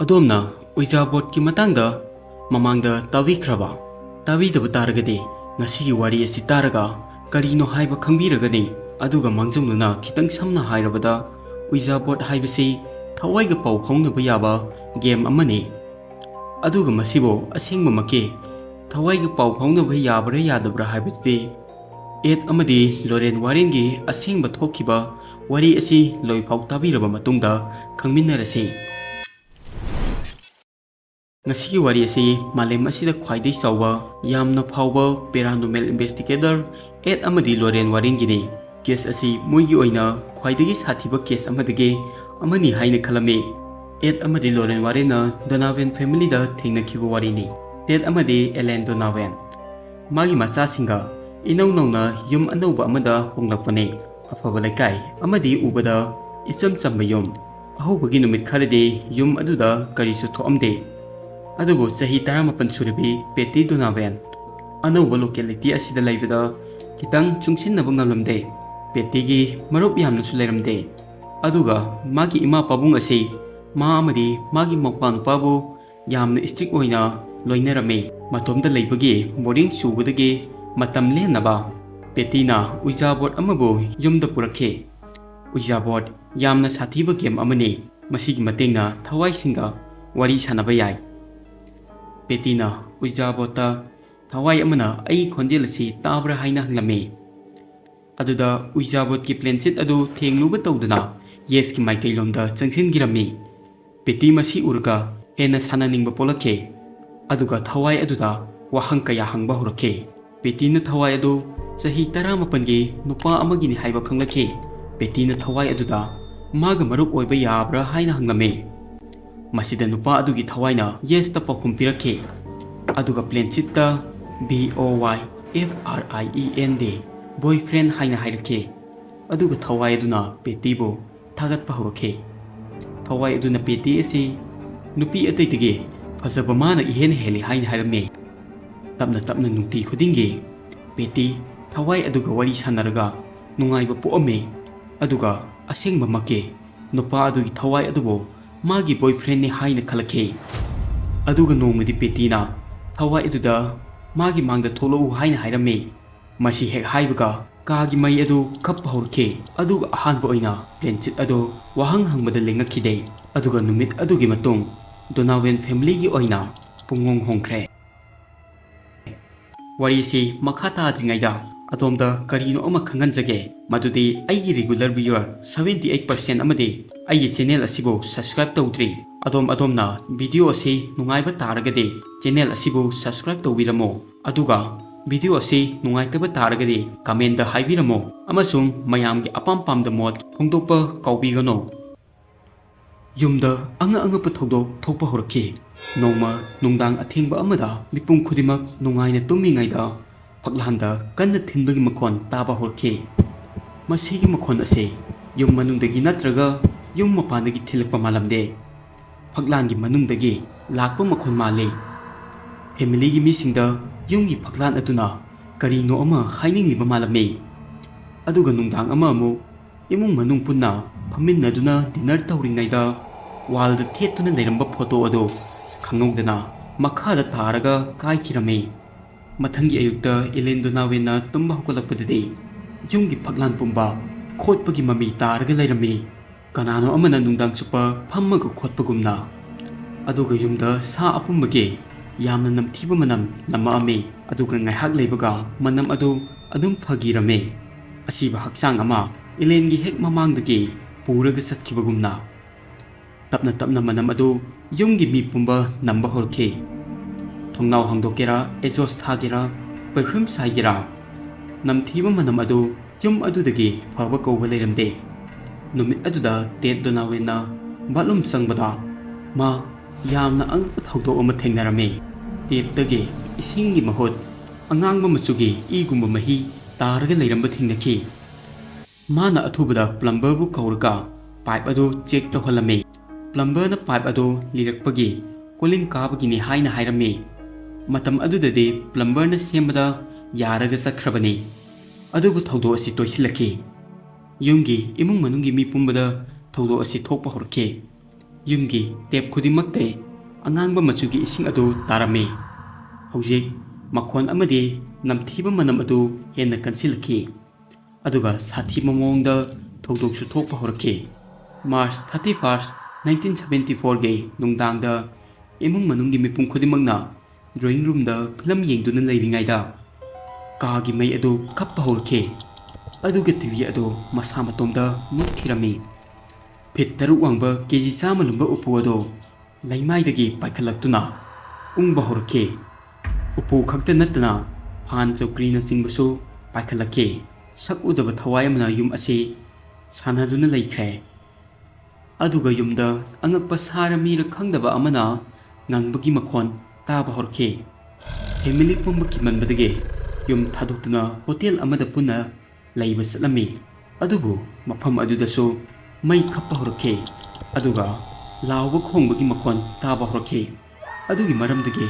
ꯑꯗꯣꯝꯅ ꯎꯏꯖꯥ ꯕꯣꯔꯗꯀꯤ ꯃꯇꯥꯡꯗ ꯃꯃꯥꯡꯗ ꯇꯥꯕꯤꯈ꯭ꯔꯕ? ꯇꯥꯕꯤꯗꯕ ꯇꯥꯔꯒꯗꯤ ꯉꯁꯤꯒꯤ ꯋꯥꯔꯤ ꯑꯁꯤ ꯇꯥꯔꯒ ꯀꯔꯤꯅꯣ ꯍꯥꯏꯕ ꯈꯪꯕꯤꯔꯒꯅꯤ꯫ ꯑꯗꯨꯒ ꯃꯥꯡꯖꯧꯅꯅ ꯈꯤꯇꯪ ꯁꯝꯅ ꯍꯥꯏꯔꯕꯗ ꯎꯏꯖꯥ ꯕꯣꯔꯗ ꯍꯥꯏꯕꯁꯤ ꯊꯋꯥꯏꯒ ꯄꯥꯎ ꯐꯥꯎꯅꯕ ꯌꯥꯕ ꯒꯦꯝ ꯑꯃꯅꯤ꯫ ꯑꯗꯨꯒ ꯃꯁꯤꯕꯨ ꯑꯁꯦꯡꯕꯃꯛꯀꯤ ꯊꯋꯥꯏꯒ ꯄꯥꯎ ꯐꯥꯎꯅꯕ ꯌꯥꯕ꯭ꯔꯥ ꯌꯥꯗꯕ꯭ꯔꯥ ꯍꯥꯏꯕꯗꯨꯗꯤ ꯑꯦꯗ ꯑꯃꯗꯤ ꯂꯣꯔꯦꯟ ꯋꯥꯔꯦꯟꯒꯤ ꯑꯁꯦꯡꯕ ꯊꯣꯛꯈꯤꯕ ꯋꯥꯔꯤ ꯑꯁꯤ ꯂꯣꯏꯐꯥꯎ ꯇꯥꯕꯤꯔꯕ ꯃꯇꯨꯡꯗ ꯈꯪꯃꯤꯟꯅꯔꯁꯤ꯫ ꯉꯁꯤꯒꯤ ꯋꯥꯔꯤ ꯑꯁꯤ ꯃꯥꯂꯦꯝ ꯑꯁꯤꯗ ꯈ꯭ꯋꯥꯏꯗꯒꯤ ꯆꯥꯎꯕ ꯌꯥꯝꯅ ꯐꯥꯎꯕ ꯄꯦꯔꯥꯅꯣꯔꯃꯦꯜ ꯏꯟꯚꯦꯁꯇꯤꯒꯦꯇꯔ ꯑꯦꯗ ꯑꯃꯗꯤ ꯂꯣꯔꯦꯟ ꯋꯥꯔꯦꯟꯒꯤꯅꯤ꯫ ꯀꯦꯁ ꯑꯁꯤ ꯃꯣꯏꯒꯤ ꯑꯣꯏꯅ ꯈ꯭ꯋꯥꯏꯗꯒꯤ ꯁꯥꯊꯤꯕ ꯀꯦꯁ ꯑꯃꯗꯒꯤ ꯑꯃꯅꯤ ꯍꯥꯏꯅ ꯈꯜꯂꯝꯃꯤ꯫ ꯑꯦꯗ ꯑꯃꯗꯤ ꯂꯣꯔꯦꯟ ꯋꯥꯔꯦꯟꯅ ꯗꯣꯅꯥꯚꯦꯟ ꯐꯦꯃꯤꯂꯤꯗ ꯊꯦꯡꯅꯈꯤꯕ ꯋꯥꯔꯤꯅꯤ꯫ ꯇꯦꯗ ꯑꯃꯗꯤ ꯑꯦꯂꯦꯟ ꯗꯣꯅꯥꯚꯦꯟ ꯃꯥꯒꯤ ꯃꯆꯥꯁꯤꯡꯒ ꯏꯅꯧ ꯅꯧꯅ ꯌꯨꯝ ꯑꯅꯧꯕ ꯑꯃꯗ ꯍꯣꯡꯂꯛꯄꯅꯤ꯫ ꯑꯐꯕ ꯂꯩꯀꯥꯏ ꯑꯃꯗꯤ ꯎꯕꯗ ꯏꯆꯝ ꯆꯝꯕ ꯌꯨꯝ꯫ ꯑꯍꯧꯕꯒꯤ ꯅꯨꯃꯤꯠ ꯈꯔꯗꯤ ꯌꯨꯝ ꯑꯗꯨꯗ ꯀꯔꯤꯁꯨ ꯊꯣꯛꯑꯝꯗꯦ꯫ ꯑꯗꯨꯕꯨ ꯆꯍꯤ 18 ꯁꯨꯔꯕꯤ ꯄꯦꯇꯤ ꯗꯣꯅꯥꯚꯦꯟ ꯑꯅꯧꯕ ꯂꯣꯀꯦꯂꯤꯇꯤ ꯑꯁꯤꯗ ꯂꯩꯕꯗ ꯈꯤꯇꯪ ꯆꯨꯡꯁꯤꯟꯅꯕ ꯉꯝꯂꯝꯗꯦ꯫ ꯄꯦꯇꯤꯒꯤ ꯃꯔꯨꯞ ꯌꯥꯝꯅꯁꯨ ꯂꯩꯔꯝꯗꯦ꯫ ꯑꯗꯨꯒ ꯃꯥꯒꯤ ꯏꯃꯥ ꯄꯥꯕꯨꯡ ꯑꯁꯤ ꯃꯥ ꯑꯃꯗꯤ ꯃꯥꯒꯤ ꯃꯧꯄꯥꯅꯨꯄꯥꯕꯨ ꯌꯥꯝꯅ ꯁꯇ꯭ꯔꯤꯛ ꯑꯣꯏꯅ ꯂꯣꯏꯅꯔꯝꯃꯤ꯫ ꯃꯇꯣꯝꯇ ꯂꯩꯕꯒꯤ ꯕꯣꯔꯤꯡ ꯆꯨꯕꯗꯒꯤ ꯃꯇꯝ ꯂꯦꯟꯅꯕ ꯄꯦꯇꯤꯅ ꯎꯏꯖꯥ ꯕꯣꯔꯗ ꯑꯃꯕꯨ ꯌꯨꯝꯗ ꯄꯨꯔꯛꯈꯤ꯫ ꯎꯏꯖꯥ ꯕꯣꯔꯗ ꯌꯥꯝꯅ ꯁꯥꯊꯤꯕ ꯒꯦꯝ ꯑꯃꯅꯤ꯫ ꯃꯁꯤꯒꯤ ꯃꯇꯦꯡꯅ ꯊꯋꯥꯏꯁꯤꯡꯒ ꯋꯥꯔꯤ ꯁꯥꯟꯅꯕ ꯌꯥꯏ꯫ ꯄꯦꯇꯤꯅ ꯎꯏꯖꯥ ꯕꯣꯔꯗꯇ ꯊꯋꯥꯏ ꯑꯃꯅ ꯑꯩ ꯈꯣꯟꯖꯦꯜ ꯑꯁꯤ ꯇꯥꯕ꯭ꯔꯥ ꯍꯥꯏꯅ ꯍꯪꯂꯝꯃꯤ꯫ ꯑꯗꯨꯗ ꯎꯏꯖꯥ ꯕꯣꯔꯗꯀꯤ ꯄ꯭ꯂꯦꯟꯁꯤꯠ ꯑꯗꯨ ꯊꯦꯡꯂꯨꯕ ꯇꯧꯗꯨꯅ ꯌꯦꯁꯀꯤ ꯃꯥꯏꯀꯩꯂꯣꯝꯗ ꯆꯪꯁꯤꯟꯈꯤꯔꯝꯃꯤ꯫ ꯄꯦꯇꯤ ꯃꯁꯤ ꯎꯔꯒ ꯍꯦꯟꯅ ꯁꯥꯟꯅꯅꯤꯡꯕ ꯄꯣꯛꯂꯛꯈꯤ꯫ ꯑꯗꯨꯒ ꯊꯋꯥꯏ ꯑꯗꯨꯗ ꯋꯥꯍꯪ ꯀꯌꯥ ꯍꯪꯕ ꯍꯧꯔꯛꯈꯤ꯫ ꯄꯦꯇꯤꯅ ꯊꯋꯥꯏ ꯑꯗꯨ ꯆꯍꯤ 18ꯒꯤ ꯅꯨꯄꯥ ꯑꯃꯒꯤꯅꯤ ꯍꯥꯏꯕ ꯈꯪꯂꯛꯈꯤ꯫ ꯄꯦꯇꯤꯅ ꯊꯋꯥꯏ ꯑꯗꯨꯗ ꯃꯥꯒ ꯃꯔꯨꯞ ꯑꯣꯏꯕ ꯌꯥꯕ꯭ꯔꯥ ꯍꯥꯏꯅ ꯍꯪꯂꯝꯃꯤ꯫ ꯃꯁꯤꯗ ꯅꯨꯄꯥ ꯑꯗꯨꯒꯤ ꯊꯋꯥꯏꯅ ꯌꯦꯁꯇ ꯄꯥꯎꯈꯨꯝ ꯄꯤꯔꯛꯈꯤ꯫ ꯑꯗꯨꯒ ꯄ꯭ꯂꯦꯟꯁꯤꯠꯇ BOYFRIEND ꯕꯣꯏꯐ꯭ꯔꯦꯟ ꯍꯥꯏꯅ ꯍꯥꯏꯔꯛꯈꯤ꯫ ꯑꯗꯨꯒ ꯊꯋꯥꯏ ꯑꯗꯨꯅ ꯄꯦꯇꯤꯕꯨ ꯊꯥꯒꯠꯄ ꯍꯧꯔꯛꯈꯤ꯫ ꯊꯋꯥꯏ ꯑꯗꯨꯅ ꯄꯦꯇꯤ ꯑꯁꯤ ꯅꯨꯄꯤ ꯑꯇꯩꯗꯒꯤ ꯐꯖꯕ ꯃꯥꯅ ꯏꯍꯦꯟ ꯍꯦꯜꯂꯤ ꯍꯥꯏꯅ ꯍꯥꯏꯔꯝꯃꯤ꯫ ꯇꯞꯅ ꯇꯞꯅ ꯅꯨꯡꯇꯤ ꯈꯨꯗꯤꯡꯒꯤ ꯄꯦꯇꯤ ꯊꯋꯥꯏ ꯑꯗꯨꯒ ꯋꯥꯔꯤ ꯁꯥꯟꯅꯔꯒ ꯅꯨꯡꯉꯥꯏꯕ ꯄꯣꯛꯑꯝꯃꯤ꯫ ꯑꯗꯨꯒ ꯑꯁꯦꯡꯕꯃꯛꯀꯤ ꯅꯨꯄꯥ ꯑꯗꯨꯒꯤ ꯊꯋꯥꯏ ꯑꯗꯨꯕꯨ ꯃꯥꯒꯤ ꯕꯣꯏꯐ꯭ꯔꯦꯟꯅꯤ ꯍꯥꯏꯅ ꯈꯜꯂꯛꯈꯤ꯫ ꯑꯗꯨꯒ ꯅꯣꯡꯃꯗꯤ ꯄꯦꯇꯤꯅ ꯊꯋꯥꯏ ꯑꯗꯨꯗ ꯃꯥꯒꯤ ꯃꯥꯡꯗ ꯊꯣꯛꯂꯛꯎ ꯍꯥꯏꯅ ꯍꯥꯏꯔꯝꯃꯤ꯫ ꯃꯁꯤ ꯍꯦꯛ ꯍꯥꯏꯕꯒ ꯀꯥꯒꯤ ꯃꯩ ꯑꯗꯨ ꯈꯞꯄ ꯍꯧꯔꯛꯈꯤ꯫ ꯑꯗꯨꯒ ꯑꯍꯥꯟꯕ ꯑꯣꯏꯅ ꯄ꯭ꯂꯦꯟꯁꯤꯠ ꯑꯗꯨ ꯋꯥꯍꯪ ꯍꯪꯕꯗ ꯂꯦꯡꯉꯛꯈꯤꯗꯦ꯫ ꯑꯗꯨꯒ ꯅꯨꯃꯤꯠ ꯑꯗꯨꯒꯤ ꯃꯇꯨꯡ ꯗꯣꯅꯥꯚꯦꯟ ꯐꯦꯃꯤꯂꯤꯒꯤ ꯑꯣꯏꯅ ꯄꯨꯡꯍꯣꯡ ꯍꯣꯡꯈ꯭ꯔꯦ꯫ ꯋꯥꯔꯤꯁꯤ ꯃꯈꯥ ꯇꯥꯗ꯭ꯔꯤꯉꯩꯗ ꯑꯗꯣꯝꯗ ꯀꯔꯤꯅꯣ ꯑꯃ ꯈꯪꯍꯟꯖꯒꯦ, ꯃꯗꯨꯗꯤ ꯑꯩꯒꯤ ꯔꯤꯒꯨꯂꯔ ꯚꯤꯌꯨꯋꯔ 78% ꯑꯃꯗꯤ ꯑꯩꯒꯤ ꯆꯦꯅꯦꯜ ꯑꯁꯤꯕꯨ ꯁꯕꯁꯀ꯭ꯔꯥꯏꯕ ꯇꯧꯗ꯭ꯔꯤ꯫ ꯑꯗꯣꯝꯅ ꯚꯤꯗꯤꯑꯣ ꯑꯁꯤ ꯅꯨꯡꯉꯥꯏꯕ ꯇꯥꯔꯒꯗꯤ ꯆꯦꯅꯦꯜ ꯑꯁꯤꯕꯨ ꯁꯕꯁꯀ꯭ꯔꯥꯏꯕ ꯇꯧꯕꯤꯔꯝꯃꯣ꯫ ꯑꯗꯨꯒ ꯚꯤꯗꯤꯑꯣ ꯑꯁꯤ ꯅꯨꯡꯉꯥꯏꯇꯕ ꯇꯥꯔꯒꯗꯤ ꯀꯃꯦꯟꯇ ꯍꯥꯏꯕꯤꯔꯝꯃꯣ ꯑꯃꯁꯨꯡ ꯃꯌꯥꯝꯒꯤ ꯑꯄꯥꯝ ꯄꯥꯝꯗ ꯃꯣꯠ ꯐꯣꯡꯗꯣꯛꯄ ꯀꯥꯎꯕꯤꯒꯅꯨ꯫ ꯌꯨꯝꯗ ꯑꯉꯛꯄ ꯊꯧꯗꯣꯛ ꯊꯣꯛꯄ ꯍꯧꯔꯛꯈꯤ꯫ ꯅꯣꯡꯃ ꯅꯨꯡꯗꯥꯡ ꯑꯊꯦꯡꯕ ꯑꯃꯗ ꯃꯤꯄꯨꯝ ꯈꯨꯗꯤꯡꯃꯛ ꯅꯨꯡꯉꯥꯏꯅ ꯇꯨꯝꯃꯤꯉꯩꯗ ꯐꯛꯂꯥꯟꯗ ꯀꯟꯅ ꯊꯤꯟꯕꯒꯤ ꯃꯈꯣꯟ ꯇꯥꯕ ꯍꯧꯔꯛꯈꯤ꯫ ꯃꯁꯤꯒꯤ ꯃꯈꯣꯟ ꯑꯁꯤ ꯌꯨꯝ ꯃꯅꯨꯡꯗꯒꯤ ꯅꯠꯇ꯭ꯔꯒ ꯌꯨꯝ ꯃꯄꯥꯟꯗꯒꯤ ꯊꯤꯜꯂꯛꯄ ꯃꯥꯜꯂꯝꯗꯦ꯫ ꯐꯛꯂꯥꯟꯒꯤ ꯃꯅꯨꯡꯗꯒꯤ ꯂꯥꯛꯄ ꯃꯈꯣꯟ ꯃꯥꯜꯂꯤ꯫ ꯐꯦꯃꯤꯂꯤꯒꯤ ꯃꯤꯁꯤꯡꯗ ꯌꯨꯝꯒꯤ ꯐꯛꯂꯥꯟ ꯑꯗꯨꯅ ꯀꯔꯤꯅꯣ ꯑꯃ ꯍꯥꯏꯅꯤꯡꯂꯤꯕ ꯃꯥꯜꯂꯝꯃꯤ꯫ ꯑꯗꯨꯒ ꯅꯨꯡꯗꯥꯡ ꯑꯃ ꯑꯃꯨꯛ ꯏꯃꯨꯡ ꯃꯅꯨꯡ ꯄꯨꯟꯅ ꯐꯝꯃꯤꯟꯅꯗꯨꯅ ꯗꯤꯅꯔ ꯇꯧꯔꯤꯉꯩꯗ ꯋꯥꯜꯗ ꯊꯦꯠꯇꯨꯅ ꯂꯩꯔꯝꯕ ꯐꯣꯇꯣ ꯑꯗꯨ ꯈꯪꯍꯧꯗꯅ ꯃꯈꯥꯗ ꯇꯥꯔꯒ ꯀꯥꯏꯈꯤꯔꯝꯃꯤ꯫ ꯃꯊꯪꯒꯤ ꯑꯌꯨꯛꯇ ꯑꯦꯂꯦꯟ ꯗꯣꯅꯥꯚꯦꯟꯅ ꯇꯨꯝꯕ ꯍꯧꯒꯠꯂꯛꯄꯗꯗꯤ ꯌꯨꯝꯒꯤ ꯐꯛꯂꯥꯟ ꯄꯨꯝꯕ ꯈꯣꯠꯄꯒꯤ ꯃꯃꯤ ꯇꯥꯔꯒ ꯂꯩꯔꯝꯃꯤ꯫ ꯀꯅꯥꯅꯣ ꯑꯃꯅ ꯅꯨꯡꯗꯥꯡ ꯆꯨꯞꯄ ꯐꯝꯃꯒ ꯈꯣꯠꯄꯒꯨꯝꯅ꯫ ꯑꯗꯨꯒ ꯌꯨꯝꯗ ꯁꯥ ꯑꯄꯨꯝꯕꯒꯤ ꯌꯥꯝꯅ ꯅꯝꯊꯤꯕ ꯃꯅꯝ ꯅꯝꯃꯛꯑꯝꯃꯤ꯫ ꯑꯗꯨꯒ ꯉꯥꯏꯍꯥꯛ ꯂꯩꯕꯒ ꯃꯅꯝ ꯑꯗꯨ ꯑꯗꯨꯝ ꯐꯈꯤꯔꯝꯃꯤ꯫ ꯑꯁꯤꯕ ꯍꯛꯆꯥꯡ ꯑꯃ ꯑꯦꯂꯦꯟꯒꯤ ꯍꯦꯛ ꯃꯃꯥꯡꯗꯒꯤ ꯄꯨꯔꯒ ꯆꯠꯈꯤꯕꯒꯨꯝꯅ꯫ ꯇꯞꯅ ꯇꯞꯅ ꯃꯅꯝ ꯑꯗꯨ ꯌꯨꯝꯒꯤ ꯃꯤ ꯄꯨꯝꯕ ꯅꯝꯕ ꯍꯧꯔꯛꯈꯤ꯫ ꯊꯣꯡꯅꯥꯎ ꯍꯥꯡꯗꯣꯛꯀꯦꯔꯥ, ꯑꯦꯖꯣꯁ ꯊꯥꯒꯦꯔꯥ, ꯄꯔꯐ꯭ꯌꯨꯝ ꯁꯥꯏꯒꯦꯔꯥ, ꯅꯝꯊꯤꯕ ꯃꯅꯝ ꯑꯗꯨ ꯌꯨꯝ ꯑꯗꯨꯗꯒꯤ ꯐꯕ ꯀꯧꯕ ꯂꯩꯔꯝꯗꯦ꯫ ꯅꯨꯃꯤꯠ ꯑꯗꯨꯗ ꯇꯦꯗ ꯗꯣꯅꯥꯚꯦꯟꯅ ꯕꯥꯠꯔꯨꯝ ꯆꯪꯕꯗ ꯃꯥ ꯌꯥꯝꯅ ꯑꯉꯛꯄ ꯊꯧꯗꯣꯛ ꯑꯃ ꯊꯦꯡꯅꯔꯝꯃꯤ꯫ ꯇꯦꯞꯇꯒꯤ ꯏꯁꯤꯡꯒꯤ ꯃꯍꯨꯠ ꯑꯉꯥꯡꯕ ꯃꯆꯨꯒꯤ ꯏꯒꯨꯝꯕ ꯃꯍꯤ ꯇꯥꯔꯒ ꯂꯩꯔꯝꯕ ꯊꯦꯡꯅꯈꯤ꯫ ꯃꯥꯅ ꯑꯊꯨꯕꯗ ꯄ꯭ꯂꯝꯕꯔꯕꯨ ꯀꯧꯔꯒ ꯄꯥꯏꯞ ꯑꯗꯨ ꯆꯦꯛ ꯇꯧꯍꯜꯂꯝꯃꯤ꯫ ꯄ꯭ꯂꯝꯕꯔꯅ ꯄꯥꯏꯞ ꯑꯗꯨ ꯂꯤꯔꯛꯄꯒꯤ ꯀꯣꯂꯤꯡ ꯀꯥꯕꯒꯤꯅꯤ ꯍꯥꯏꯅ ꯍꯥꯏꯔꯝꯃꯤ꯫ ꯃꯇꯝ ꯑꯗꯨꯗꯗꯤ ꯄ꯭ꯂꯝꯕꯔꯅ ꯁꯦꯝꯕꯗ ꯌꯥꯔꯒ ꯆꯠꯈ꯭ꯔꯕꯅꯤ꯫ ꯑꯗꯨꯕꯨ ꯊꯧꯗꯣꯛ ꯑꯁꯤ ꯇꯣꯏꯁꯤꯜꯂꯛꯈꯤ꯫ ꯌꯨꯝꯒꯤ ꯏꯃꯨꯡ ꯃꯅꯨꯡꯒꯤ ꯃꯤ ꯄꯨꯝꯕꯗ ꯊꯧꯗꯣꯛ ꯑꯁꯤ ꯊꯣꯛꯄ ꯍꯧꯔꯛꯈꯤ꯫ ꯌꯨꯝꯒꯤ ꯇꯦꯞ ꯈꯨꯗꯤꯡꯃꯛꯇ ꯑꯉꯥꯡꯕ ꯃꯆꯨꯒꯤ ꯏꯁꯤꯡ ꯑꯗꯨ ꯇꯥꯔꯝꯃꯤ꯫ ꯍꯧꯖꯤꯛ ꯃꯈꯣꯟ ꯑꯃꯗꯤ ꯅꯝꯊꯤꯕ ꯃꯅꯝ ꯑꯗꯨ ꯍꯦꯟꯅ ꯀꯟꯁꯤꯜꯂꯛꯈꯤ, ꯑꯗꯨꯒ ꯁꯥꯊꯤꯕ ꯃꯑꯣꯡꯗ ꯊꯧꯗꯣꯛꯁꯨ ꯊꯣꯛꯄ ꯍꯧꯔꯛꯈꯤ꯫ ꯃꯥꯔꯆ 31, 1974ꯒꯤ ꯅꯨꯡꯗꯥꯡꯗ ꯏꯃꯨꯡ ꯃꯅꯨꯡꯒꯤ ꯃꯤꯄꯨꯝ ꯈꯨꯗꯤꯡꯃꯛꯅ ꯗ꯭ꯔꯣꯌꯤꯡ ꯔꯨꯝꯗ ꯐꯤꯂꯝ ꯌꯦꯡꯗꯨꯅ ꯂꯩꯔꯤꯉꯩꯗ ꯀꯥꯒꯤ ꯃꯩ ꯑꯗꯨ ꯈꯞꯄ ꯍꯧꯔꯛꯈꯤ, ꯑꯗꯨꯒ ꯇꯤꯚꯤ ꯑꯗꯨ ꯃꯁꯥ ꯃꯇꯣꯝꯗ ꯃꯨꯠꯈꯤꯔꯝꯃꯤ꯫ ꯐꯤꯠ 6 ꯋꯥꯡꯕ ꯀꯦꯖꯤ 100 ꯂꯨꯝꯕ ꯎꯄꯨ ꯑꯗꯨ ꯂꯩꯃꯥꯏꯗꯒꯤ ꯄꯥꯏꯈꯠꯂꯛꯇꯨꯅ ꯎꯪꯕ ꯍꯧꯔꯛꯈꯤ꯫ ꯎꯄꯨ ꯈꯛꯇ ꯅꯠꯇꯅ ꯐꯥꯟ ꯆꯧꯀ꯭ꯔꯤꯅꯆꯤꯡꯕꯁꯨ ꯄꯥꯏꯈꯠꯂꯛꯈꯤ꯫ ꯁꯛ ꯎꯗꯕ ꯊꯋꯥꯏ ꯑꯃꯅ ꯌꯨꯝ ꯑꯁꯤ ꯁꯥꯟꯅꯗꯨꯅ ꯂꯩꯈ꯭ꯔꯦ, ꯑꯗꯨꯒ ꯌꯨꯝꯗ ꯑꯉꯛꯄ ꯁꯥꯔ ꯃꯤꯔ ꯈꯪꯗꯕ ꯑꯃꯅ ꯉꯪꯕꯒꯤ ꯃꯈꯣꯟ ꯇꯥꯕ ꯍꯧꯔꯛꯈꯤ꯫ ꯐꯦꯃꯤꯂꯤ ꯄꯨꯝꯕ ꯀꯤꯃꯟꯕꯗꯒꯤ ꯌꯨꯝ ꯊꯥꯗꯣꯛꯇꯨꯅ ꯍꯣꯇꯦꯜ ꯑꯃꯗ ꯄꯨꯟꯅ ꯂꯩꯕ ꯆꯠꯂꯝꯃꯤ꯫ ꯑꯗꯨꯕꯨ ꯃꯐꯝ ꯑꯗꯨꯗꯁꯨ ꯃꯩ ꯈꯞꯄ ꯍꯧꯔꯛꯈꯤ, ꯑꯗꯨꯒ ꯂꯥꯎꯕ ꯈꯣꯡꯕꯒꯤ ꯃꯈꯣꯟ ꯇꯥꯕ ꯍꯧꯔꯛꯈꯤ꯫ ꯑꯗꯨꯒꯤ ꯃꯔꯝꯗꯒꯤ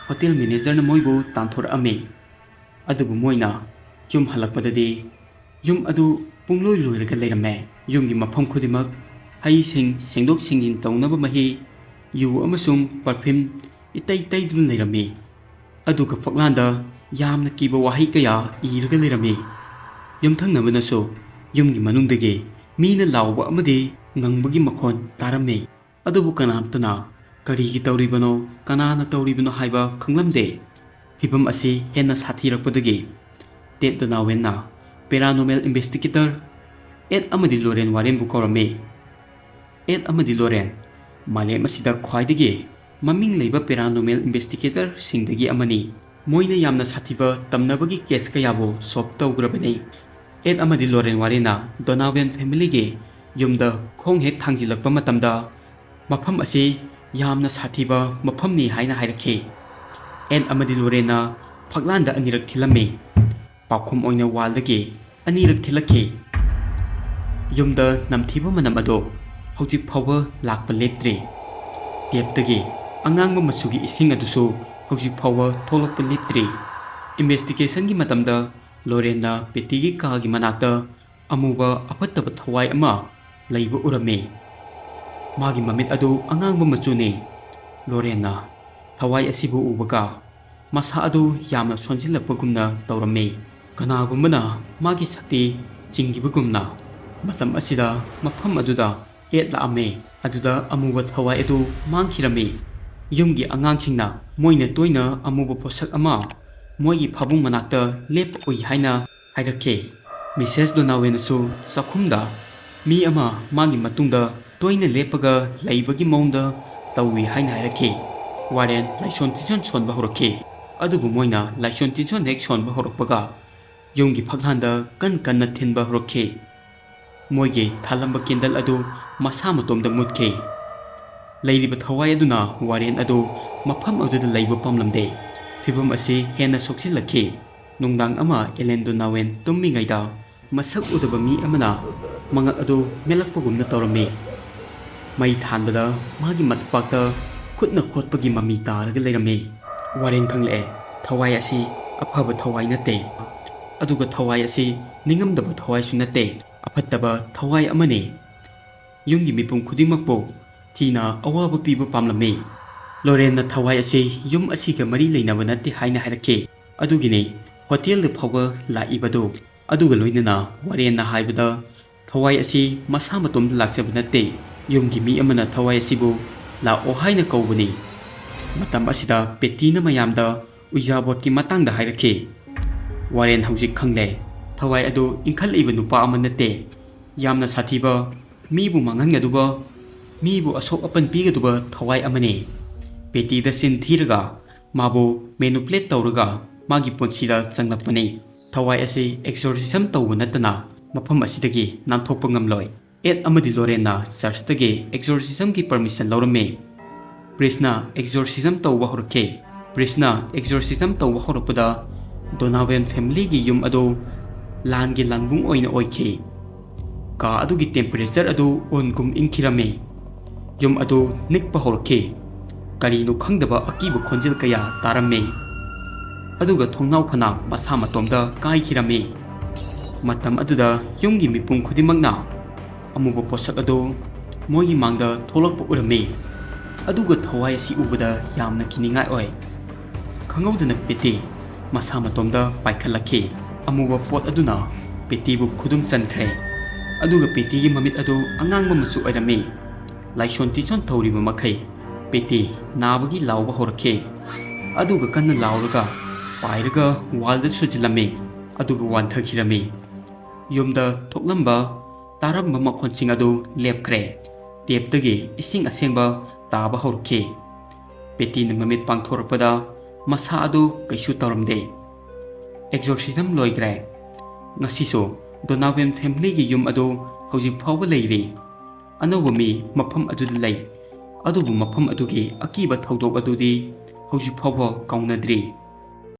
ꯍꯣꯇꯦꯜ ꯃꯦꯅꯦꯖꯔꯅ ꯃꯣꯏꯕꯨ ꯇꯥꯟꯊꯣꯔꯛꯑꯝꯃꯤ꯫ ꯑꯗꯨꯕꯨ ꯃꯣꯏꯅ ꯌꯨꯝ ꯍꯜꯂꯛꯄꯗꯗꯤ ꯌꯨꯝ ꯑꯗꯨ ꯄꯨꯡꯂꯣꯏ ꯂꯣꯏꯔꯒ ꯂꯩꯔꯝꯃꯦ꯫ ꯌꯨꯝꯒꯤ ꯃꯐꯝ ꯈꯨꯗꯤꯡꯃꯛ ꯍꯩꯁꯤꯡ ꯁꯦꯡꯗꯣꯛ ꯁꯦꯡꯖꯤꯟ ꯇꯧꯅꯕ ꯃꯍꯤ, ꯌꯨ ꯑꯃꯁꯨꯡ ꯄꯔꯐ꯭ꯌꯨꯝ ꯏꯇꯩ ꯇꯩꯗꯨꯅ ꯂꯩꯔꯝꯃꯤ, ꯑꯗꯨꯒ ꯐꯛꯂꯥꯟꯗ ꯌꯥꯝꯅ ꯀꯤꯕ ꯋꯥꯍꯩ ꯀꯌꯥ ꯏꯔꯒ ꯂꯩꯔꯝꯃꯤ꯫ ꯌꯨꯝꯊꯪꯅꯕꯅꯁꯨ ꯌꯨꯝꯒꯤ ꯃꯅꯨꯡꯗꯒꯤ ꯃꯤꯅ ꯂꯥꯎꯕ ꯑꯃꯗꯤ ꯉꯪꯕꯒꯤ ꯃꯈꯣꯟ ꯇꯥꯔꯝꯃꯤ, ꯑꯗꯨꯕꯨ ꯀꯅꯥꯝꯇꯅ ꯀꯔꯤꯒꯤ ꯇꯧꯔꯤꯕꯅꯣ, ꯀꯅꯥꯅ ꯇꯧꯔꯤꯕꯅꯣ ꯍꯥꯏꯕ ꯈꯪꯂꯝꯗꯦ꯫ ꯐꯤꯚꯝ ꯑꯁꯤ ꯍꯦꯟꯅ ꯁꯥꯊꯤꯔꯛꯄꯗꯒꯤ ꯇꯦꯠ ꯗꯣꯅꯥꯋꯦꯟꯅ ꯄꯦꯔꯥꯅꯣꯃꯦꯜ ꯏꯟꯚꯦꯁꯇꯤꯒꯦꯇꯔ ꯑꯦꯗ ꯑꯃꯗꯤ ꯂꯣꯔꯦꯟ ꯋꯥꯔꯦꯟꯕꯨ ꯀꯧꯔꯝꯃꯤ꯫ ꯑꯦꯗ ꯑꯃꯗꯤ ꯂꯣꯔꯦꯟ ꯃꯥꯂꯦꯝ ꯑꯁꯤꯗ ꯈ꯭ꯋꯥꯏꯗꯒꯤ ꯃꯃꯤꯡ ꯂꯩꯕ ꯄꯦꯔꯥꯅꯣꯃꯦꯜ ꯏꯟꯚꯦꯁꯇꯤꯒꯦꯇꯔꯁꯤꯡꯗꯒꯤ ꯑꯃꯅꯤ꯫ ꯃꯣꯏꯅ ꯌꯥꯝꯅ ꯁꯥꯊꯤꯕ ꯇꯝꯅꯕꯒꯤ ꯀꯦꯁ ꯀꯌꯥꯕꯨ ꯁꯣꯜꯕ ꯇꯧꯈ꯭ꯔꯕꯅꯤ꯫ ꯑꯦꯗ ꯑꯃꯗꯤ ꯂꯣꯔꯦꯟ ꯋꯥꯔꯦꯟꯅ ꯗꯣꯅꯥꯋꯦꯟ ꯐꯦꯃꯤꯂꯤꯒꯤ ꯌꯨꯝꯗ ꯈꯣꯡ ꯍꯦꯛ ꯊꯥꯡꯖꯤꯜꯂꯛꯄ ꯃꯇꯝꯗ ꯃꯐꯝ ꯑꯁꯤ ꯌꯥꯝꯅ ꯁꯥꯊꯤꯕ ꯃꯐꯝꯅꯤ ꯍꯥꯏꯅ ꯍꯥꯏꯔꯛꯈꯤ꯫ ꯑꯦꯗ ꯑꯃꯗꯤ ꯂꯣꯔꯦꯟꯅ ꯐꯛꯂꯥꯟꯗ ꯑꯅꯤꯔꯛ ꯊꯤꯜꯂꯝꯃꯤ, ꯄꯥꯎꯈꯨꯝ ꯑꯣꯏꯅ ꯋꯥꯜꯗꯒꯤ ꯑꯅꯤꯔꯛ ꯊꯤꯜꯂꯛꯈꯤ꯫ ꯌꯨꯝꯗ ꯅꯝꯊꯤꯕ ꯃꯅꯝ ꯑꯗꯨ ꯍꯧꯖꯤꯛ ꯐꯥꯎꯕ ꯂꯥꯛꯄ ꯂꯦꯞꯇ꯭ꯔꯤ꯫ ꯇꯦꯞꯇꯒꯤ ꯑꯉꯥꯡꯕ ꯃꯆꯨꯒꯤ ꯏꯁꯤꯡ ꯑꯗꯨꯁꯨ ꯍꯧꯖꯤꯛ ꯐꯥꯎꯕ ꯊꯣꯛꯂꯛꯄ ꯂꯦꯞꯇ꯭ꯔꯤ꯫ ꯏꯟꯚꯦꯁꯇꯤꯒꯦꯁꯟꯒꯤ ꯃꯇꯝꯗ ꯂꯣꯔꯦꯟꯅ ꯄꯦꯇꯤꯒꯤ ꯀꯥꯒꯤ ꯃꯅꯥꯛꯇ ꯑꯃꯨꯕ ꯑꯐꯠꯇꯕ ꯊꯋꯥꯏ ꯑꯃ ꯂꯩꯕ ꯎꯔꯝꯃꯤ꯫ ꯃꯥꯒꯤ ꯃꯃꯤꯠ ꯑꯗꯨ ꯑꯉꯥꯡꯕ ꯃꯆꯨꯅꯤ꯫ ꯂꯣꯔꯦꯟꯅ ꯊꯋꯥꯏ ꯑꯁꯤꯕꯨ ꯎꯕꯒ ꯃꯁꯥ ꯑꯗꯨ ꯌꯥꯝꯅ ꯁꯣꯟꯖꯤꯜꯂꯛꯄꯒꯨꯝꯅ ꯇꯧꯔꯝꯃꯤ, ꯀꯅꯥꯒꯨꯝꯕꯅ ꯃꯥꯒꯤ ꯁꯛꯇꯤ ꯆꯤꯡꯈꯤꯕꯒꯨꯝꯅ꯫ ꯃꯇꯝ ꯑꯁꯤꯗ ꯃꯐꯝ ꯑꯗꯨꯗ ꯑꯦꯗ ꯂꯥꯛꯑꯝꯃꯤ, ꯑꯗꯨꯗ ꯑꯃꯨꯕ ꯊꯋꯥꯏ ꯑꯗꯨ ꯃꯥꯡꯈꯤꯔꯝꯃꯤ꯫ ꯌꯨꯝꯒꯤ ꯑꯉꯥꯡꯁꯤꯡꯅ ꯃꯣꯏꯅ ꯇꯣꯏꯅ ꯑꯃꯨꯕ ꯄꯣꯠꯁꯛ ꯑꯃ ꯃꯣꯏꯒꯤ ꯐꯃꯨꯡ ꯃꯅꯥꯛꯇ ꯂꯦꯞꯄ ꯎꯏ ꯍꯥꯏꯅ ꯍꯥꯏꯔꯛꯈꯤ꯫ ꯃꯤꯁꯦꯁ ꯗꯣꯅꯥꯋꯦꯟꯅꯁꯨ ꯆꯥꯛꯈꯨꯝꯗ ꯃꯤ ꯑꯃ ꯃꯥꯒꯤ ꯃꯇꯨꯡꯗ ꯇꯣꯏꯅ ꯂꯦꯞꯄꯒ ꯂꯩꯕꯒꯤ ꯃꯑꯣꯡꯗ ꯇꯧꯏ ꯍꯥꯏꯅ ꯍꯥꯏꯔꯛꯈꯤ꯫ ꯋꯥꯔꯦꯟ ꯂꯥꯏꯁꯣꯟ ꯇꯤꯟꯁꯣꯟ ꯁꯣꯟꯕ ꯍꯧꯔꯛꯈꯤ, ꯑꯗꯨꯕꯨ ꯃꯣꯏꯅ ꯂꯥꯏꯁꯣꯟ ꯇꯤꯟꯁꯣꯟ ꯍꯦꯛ ꯁꯣꯟꯕ ꯍꯧꯔꯛꯄꯒ ꯌꯨꯝꯒꯤ ꯐꯛꯂꯥꯟꯗ ꯀꯟꯅ ꯊꯤꯟꯕ ꯍꯧꯔꯛꯈꯤ꯫ ꯃꯣꯏꯒꯤ ꯊꯥꯜꯂꯝꯕ ꯀꯦꯟꯗꯜ ꯑꯗꯨ ꯃꯁꯥ ꯃꯇꯣꯝꯗ ꯃꯨꯠꯈꯤ꯫ ꯂꯩꯔꯤꯕ ꯊꯋꯥꯏ ꯑꯗꯨꯅ ꯋꯥꯔꯦꯟ ꯑꯗꯨ ꯃꯐꯝ ꯑꯗꯨꯗ ꯂꯩꯕ ꯄꯥꯝꯂꯝꯗꯦ꯫ ꯐꯤꯚꯝ ꯑꯁꯤ ꯍꯦꯟꯅ ꯁꯣꯛꯆꯤꯜꯂꯛꯈꯤ꯫ ꯅꯨꯡꯗꯥꯡ ꯑꯃ ꯑꯦꯂꯦꯟ ꯗꯣꯅꯥꯋꯦꯟ ꯇꯨꯝꯃꯤꯉꯩꯗ ꯃꯁꯛ ꯎꯗꯕ ꯃꯤ ꯑꯃꯅ ꯃꯉꯛ ꯑꯗꯨ ꯃꯦꯠꯂꯛꯄꯒꯨꯝꯅ ꯇꯧꯔꯝꯃꯤ꯫ ꯃꯩ ꯊꯥꯟꯕꯗ ꯃꯥꯒꯤ ꯃꯊꯕꯥꯛꯇ ꯈꯨꯠꯅ ꯈꯣꯠꯄꯒꯤ ꯃꯃꯤ ꯇꯥꯔꯒ ꯂꯩꯔꯝꯃꯤ꯫ ꯋꯥꯔꯦꯟ ꯈꯪꯂꯛꯑꯦ, ꯊꯋꯥꯏ ꯑꯁꯤ ꯑꯐꯕ ꯊꯋꯥꯏ ꯅꯠꯇꯦ, ꯑꯗꯨꯒ ꯊꯋꯥꯏ ꯑꯁꯤ ꯅꯤꯡꯉꯝꯗꯕ ꯊꯋꯥꯏꯁꯨ ꯅꯠꯇꯦ, ꯑꯐꯠꯇꯕ ꯊꯋꯥꯏ ꯑꯃꯅꯤ꯫ ꯌꯨꯝꯒꯤ ꯃꯤꯄꯨꯝ ꯈꯨꯗꯤꯡꯃꯛꯄꯨ ꯊꯤꯅ ꯑꯋꯥꯕ ꯄꯤꯕ ꯄꯥꯝꯂꯝꯃꯤ꯫ ꯂꯣꯔꯦꯟꯅ ꯊꯋꯥꯏ ꯑꯁꯤ ꯌꯨꯝ ꯑꯁꯤꯒ ꯃꯔꯤ ꯂꯩꯅꯕ ꯅꯠꯇꯦ ꯍꯥꯏꯅ ꯍꯥꯏꯔꯛꯈꯤ, ꯑꯗꯨꯒꯤꯅꯤ ꯍꯣꯇꯦꯜꯗ ꯐꯥꯎꯕ ꯂꯥꯛꯏꯕꯗꯨ꯫ ꯑꯗꯨꯒ ꯂꯣꯏꯅꯅ ꯋꯥꯔꯦꯟꯅ ꯍꯥꯏꯕꯗ ꯊꯋꯥꯏ ꯑꯁꯤ ꯃꯁꯥ ꯃꯇꯣꯝꯗ ꯂꯥꯛꯆꯕ ꯅꯠꯇꯦ, ꯌꯨꯝꯒꯤ ꯃꯤ ꯑꯃꯅ ꯊꯋꯥꯏ ꯑꯁꯤꯕꯨ ꯂꯥꯛꯑꯣ ꯍꯥꯏꯅ ꯀꯧꯕꯅꯤ꯫ ꯃꯇꯝ ꯑꯁꯤꯗ ꯄꯦꯇꯤꯅ ꯃꯌꯥꯝꯗ ꯎꯏꯖꯥꯕꯣꯠꯀꯤ ꯃꯇꯥꯡꯗ ꯍꯥꯏꯔꯛꯈꯤ꯫ ꯋꯥꯔꯦꯟ ꯍꯧꯖꯤꯛ ꯈꯪꯂꯦ, ꯊꯋꯥꯏ ꯑꯗꯨ ꯏꯟꯈꯠꯂꯛꯏꯕ ꯅꯨꯄꯥ ꯑꯃ ꯅꯠꯇꯦ, ꯌꯥꯝꯅ ꯁꯥꯊꯤꯕ, ꯃꯤꯕꯨ ꯃꯥꯡꯍꯟꯒꯗꯕ, ꯃꯤꯕꯨ ꯑꯁꯣꯛ ꯑꯄꯟ ꯄꯤꯒꯗꯕ ꯊꯋꯥꯏ ꯑꯃꯅꯤ꯫ ꯄꯦꯇꯤꯗ ꯆꯤꯟ ꯊꯤꯔꯒ ꯃꯥꯕꯨ ꯃꯦꯅꯨꯄꯨꯂꯦꯠ ꯇꯧꯔꯒ ꯃꯥꯒꯤ ꯄꯨꯟꯁꯤꯗ ꯆꯪꯂꯛꯄꯅꯤ꯫ ꯊꯋꯥꯏ ꯑꯁꯤ ꯑꯦꯛꯁꯣꯔꯁꯤꯖꯝ ꯇꯧꯕ ꯅꯠꯇꯅ ꯃꯐꯝ ꯑꯁꯤꯗꯒꯤ ꯅꯥꯟꯊꯣꯛꯄ ꯉꯝꯂꯣꯏ꯫ ꯑꯦꯗ ꯑꯃꯗꯤ ꯂꯣꯔꯦꯟꯅ ꯆꯔꯆꯇꯒꯤ ꯑꯦꯛꯁꯣꯔꯁꯤꯖꯝꯒꯤ ꯄꯔꯃꯤꯁꯟ ꯂꯧꯔꯝꯃꯤ꯫ ꯄ꯭ꯔꯤꯁꯅ ꯑꯦꯛꯁꯣꯔꯁꯤꯖꯝ ꯇꯧꯕ ꯍꯧꯔꯛꯈꯤ꯫ ꯄ꯭ꯔꯤꯁꯅ ꯑꯦꯛꯁꯣꯔꯁꯤꯖꯝ ꯇꯧꯕ ꯍꯧꯔꯛꯄꯗ ꯗꯣꯅꯥꯋꯦꯟ ꯐꯦꯃꯤꯂꯤꯒꯤ ꯌꯨꯝ ꯑꯗꯨ ꯂꯥꯟꯒꯤ ꯂꯥꯟꯕꯨꯡ ꯑꯣꯏꯅ ꯑꯣꯏꯈꯤ꯫ ꯀꯥ ꯑꯗꯨꯒꯤ ꯇꯦꯝꯄꯦꯔꯦꯆꯔ ꯑꯗꯨ ꯎꯟꯒꯨꯝ ꯏꯪꯈꯤꯔꯝꯃꯤ꯫ ꯌꯨꯝ ꯑꯗꯨ ꯅꯤꯛꯄ ꯍꯧꯔꯛꯈꯤ꯫ ꯀꯔꯤꯅꯣ ꯈꯪꯗꯕ ꯑꯀꯤꯕ ꯈꯣꯟꯖꯦꯜ ꯀꯌꯥ ꯇꯥꯔꯝꯃꯤ, ꯑꯗꯨꯒ ꯊꯣꯡꯅꯥꯎ ꯐꯅꯥ ꯃꯁꯥ ꯃꯇꯣꯝꯗ ꯀꯥꯏꯈꯤꯔꯝꯃꯤ꯫ ꯃꯇꯝ ꯑꯗꯨꯗ ꯌꯨꯝꯒꯤ ꯃꯤꯄꯨꯝ ꯈꯨꯗꯤꯡꯃꯛꯅ ꯑꯃꯨꯕ ꯄꯣꯠꯁꯛ ꯑꯗꯨ ꯃꯣꯏꯒꯤ ꯃꯥꯡꯗ ꯊꯣꯛꯂꯛꯄ ꯎꯔꯝꯃꯤ ꯑꯗꯨꯒ ꯊꯋꯥꯏ ꯑꯁꯤ ꯎꯕꯗ ꯌꯥꯝꯅ ꯀꯤꯅꯤꯡꯉꯥꯏ ꯑꯣꯏ ꯈꯪꯍꯧꯗꯅ ꯄꯦꯇꯤ ꯃꯁꯥ ꯃꯇꯣꯝꯗ ꯄꯥꯏꯈꯠꯂꯛꯈꯤ ꯑꯃꯨꯕ ꯄꯣꯠ ꯑꯗꯨꯅ ꯄꯦꯇꯤꯕꯨ ꯈꯨꯗꯨꯝ ꯆꯟꯈ꯭ꯔꯦ ꯑꯗꯨꯒ ꯄꯦꯇꯤꯒꯤ ꯃꯃꯤꯠ ꯑꯗꯨ ꯑꯉꯥꯡꯕ ꯃꯆꯨ ꯑꯣꯏꯔꯝꯃꯤ ꯂꯥꯏꯁꯣꯟ ꯇꯤꯁꯣꯟ ꯇꯧꯔꯤꯕ ꯃꯈꯩ ꯄꯦꯇꯤ ꯅꯥꯕꯒꯤ ꯂꯥꯎꯕ ꯍꯧꯔꯛꯈꯤ ꯑꯗꯨꯒ ꯀꯟꯅ ꯂꯥꯎꯔꯒ ꯄꯥꯏꯔꯒ ꯋꯥꯜꯗ ꯁꯨꯖꯤꯜꯂꯝꯃꯤ ꯑꯗꯨꯒ ꯋꯥꯟꯊꯈꯤꯔꯝꯃꯤ ꯌꯨꯝꯗ ꯊꯣꯛꯂꯝꯕ ꯇꯥꯔꯝꯕ ꯃꯈꯣꯟꯁꯤꯡ ꯑꯗꯨ ꯂꯦꯞꯈ꯭ꯔꯦ ꯇꯦꯞꯇꯒꯤ ꯏꯁꯤꯡ ꯑꯁꯦꯡꯕ ꯇꯥꯕ ꯍꯧꯔꯛꯈꯤ ꯄꯦꯇꯤꯅ ꯃꯃꯤꯠ ꯄꯥꯡꯊꯣꯔꯛꯄꯗ ꯃꯁꯥ ꯑꯗꯨ ꯀꯩꯁꯨ ꯇꯧꯔꯝꯗꯦ ꯑꯦꯛꯖꯣꯔꯁꯤꯖꯝ ꯂꯣꯏꯈ꯭ꯔꯦ ꯉꯁꯤꯁꯨ ꯗꯣꯅꯥꯋꯦꯟ ꯐꯦꯃꯤꯂꯤꯒꯤ ꯌꯨꯝ ꯑꯗꯨ ꯍꯧꯖꯤꯛ ꯐꯥꯎꯕ ꯂꯩꯔꯤ ꯑꯅꯧꯕ ꯃꯤ ꯃꯐꯝ ꯑꯗꯨꯗ ꯂꯩ ꯑꯗꯨꯕꯨ ꯃꯐꯝ ꯑꯗꯨꯒꯤ ꯑꯀꯤꯕ ꯊꯧꯗꯣꯛ ꯑꯗꯨꯗꯤ ꯍꯧꯖꯤꯛ ꯐꯥꯎꯕ ꯀꯥꯎꯅꯗ꯭ꯔꯤ